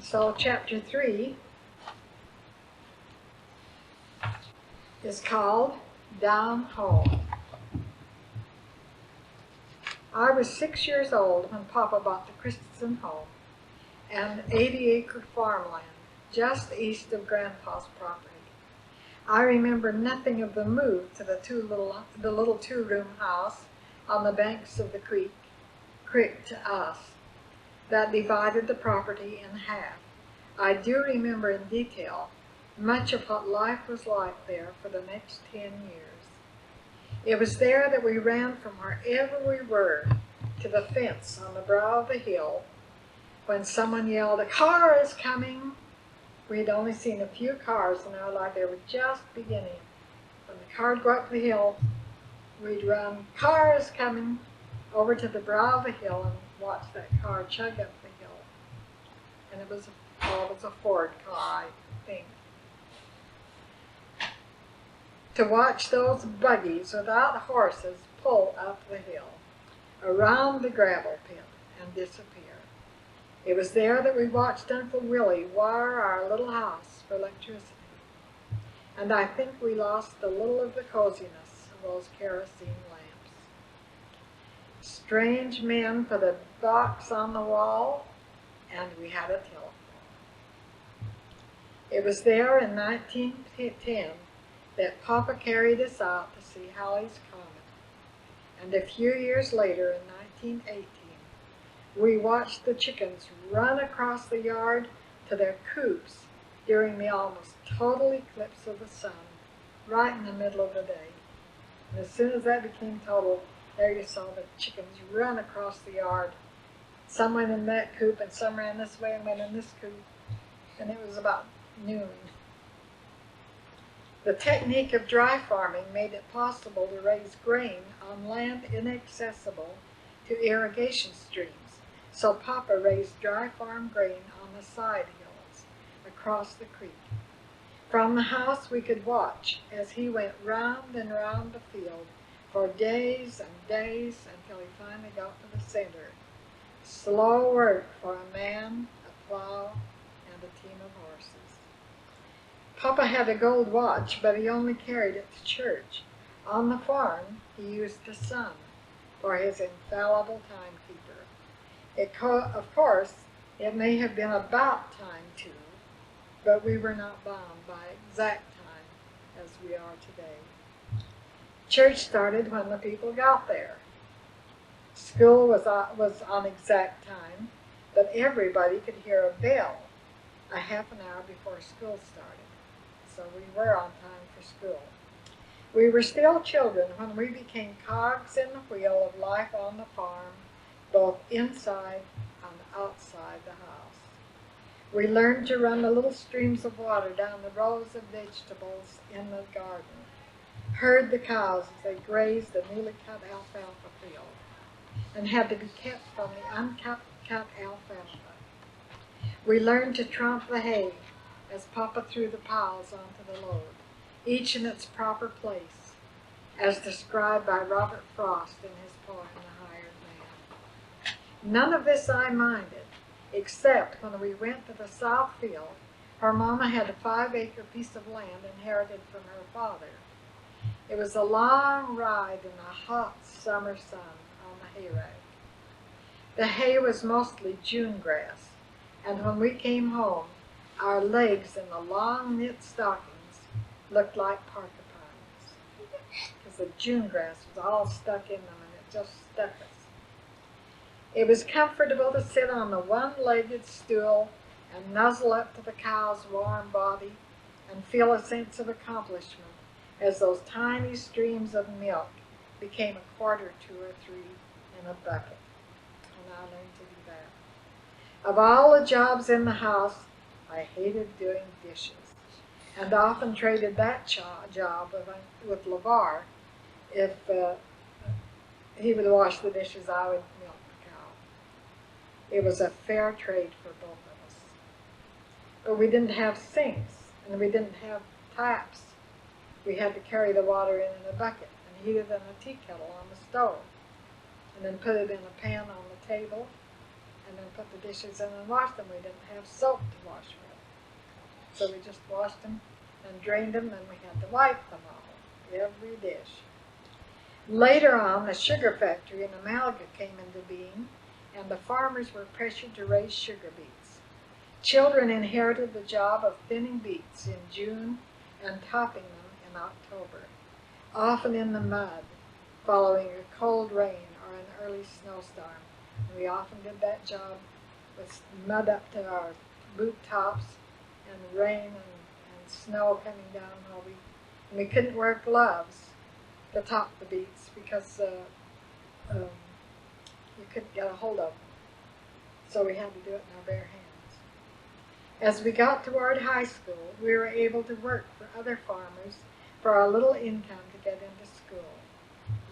So chapter 3 is called Down Home. I was 6 years old when Papa bought the Christensen home, an 80-acre farmland just east of Grandpa's property. I remember nothing of the move to the little two-room house on the banks of the creek to us, that divided the property in half. I do remember in detail much of what life was like there for the next 10 years. It was there that we ran from wherever we were to the fence on the brow of the hill. When someone yelled, "A car is coming!" We had only seen a few cars in our life. They were just beginning. When the car would go up the hill, we'd run, "Car is coming!" over to the brow of the hill and watch that car chug up the hill. And it was a Ford car, I think. To watch those buggies without horses pull up the hill, around the gravel pit, and disappear. It was there that we watched Uncle Willie wire our little house for electricity. And I think we lost a little of the coziness of those kerosene lamps. Strange men put a box on the wall, and we had a telephone. It was there in 1910 that Papa carried us out to see Halley's Comet. And a few years later, in 1918, we watched the chickens run across the yard to their coops during the almost total eclipse of the sun, right in the middle of the day. And as soon as that became total, there you saw the chickens run across the yard. Some went in that coop, and some ran this way and went in this coop. And it was about noon. The technique of dry farming made it possible to raise grain on land inaccessible to irrigation streams. So Papa raised dry farm grain on the side hills across the creek. From the house we could watch as he went round and round the field for days and days until he finally got to the center. Slow work for a man, a plow, and a team of horses. Papa had a gold watch, but he only carried it to church. On the farm, he used the sun for his infallible timekeeper. Of course, it may have been about time too, but we were not bound by exact time as we are today. Church started when the people got there. School was on exact time, but everybody could hear a bell a half an hour before school started. So we were on time for school. We were still children when we became cogs in the wheel of life on the farm, both inside and outside the house. We learned to run the little streams of water down the rows of vegetables in the garden, heard the cows as they grazed the newly cut alfalfa field, and had to be kept from the uncut alfalfa. We learned to tromp the hay as Papa threw the piles onto the load, each in its proper place, as described by Robert Frost in his poem, The Hired Man. None of this I minded, except when we went to the south field. Her mama had a 5-acre piece of land inherited from her father. It was a long ride in the hot summer sun on the hayrack. The hay was mostly June grass, and when we came home, our legs in the long knit stockings looked like porcupines, because the June grass was all stuck in them, and it just stuck us. It was comfortable to sit on the one-legged stool and nuzzle up to the cow's warm body and feel a sense of accomplishment as those tiny streams of milk became a quart or 2 or 3 in a bucket. And I learned to do that. Of all the jobs in the house, I hated doing dishes, and often traded that job with LeVar. If he would wash the dishes, I would milk the cow. It was a fair trade for both of us. But we didn't have sinks, and we didn't have taps. We had to carry the water in a bucket and heat it in a tea kettle on the stove, and then put it in a pan on the table, and then put the dishes in and wash them. We didn't have soap to wash with. So we just washed them and drained them, and we had to wipe them all, every dish. Later on, the sugar factory in Amalga came into being, and the farmers were pressured to raise sugar beets. Children inherited the job of thinning beets in June and topping them in October, often in the mud, following a cold rain or an early snowstorm. We often did that job with mud up to our boot tops and rain and snow coming down while we couldn't wear gloves to top the beets because you couldn't get a hold of them. So we had to do it in our bare hands. As we got toward high school, we were able to work for other farmers for our little income to get into school.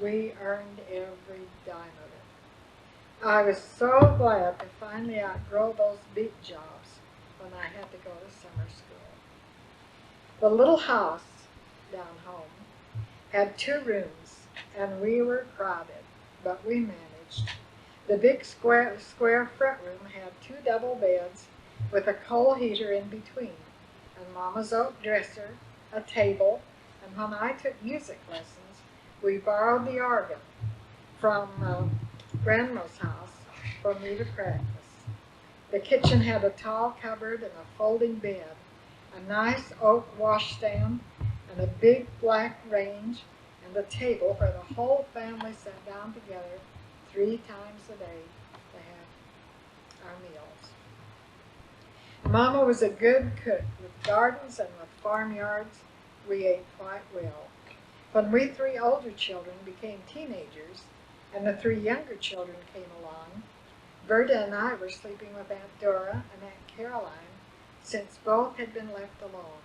We earned every dime of it. I was so glad to finally outgrow those beet jobs when I had to go to summer school. The little house down home had 2 rooms, and we were crowded, but we managed. The big square front room had 2 double beds with a coal heater in between, and Mama's oak dresser, a table, and when I took music lessons, we borrowed the organ from Grandma's house for me to practice. The kitchen had a tall cupboard and a folding bed, a nice oak washstand, and a big black range, and a table where the whole family sat down together 3 times a day to have our meals. Mama was a good cook. With gardens and with farmyards, we ate quite well. When we 3 older children became teenagers and the 3 younger children came along, Berta and I were sleeping with Aunt Dora and Aunt Caroline since both had been left alone.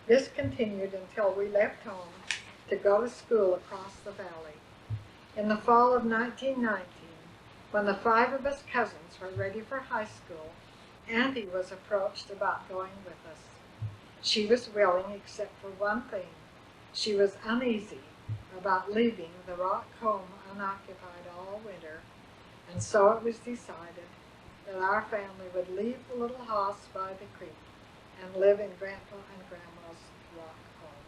This continued until we left home to go to school across the valley. In the fall of 1919, when the 5 of us cousins were ready for high school, Auntie was approached about going with us. She was willing except for one thing. She was uneasy about leaving the rock home unoccupied all winter, and so it was decided that our family would leave the little house by the creek and live in Grandpa and Grandma's rock home.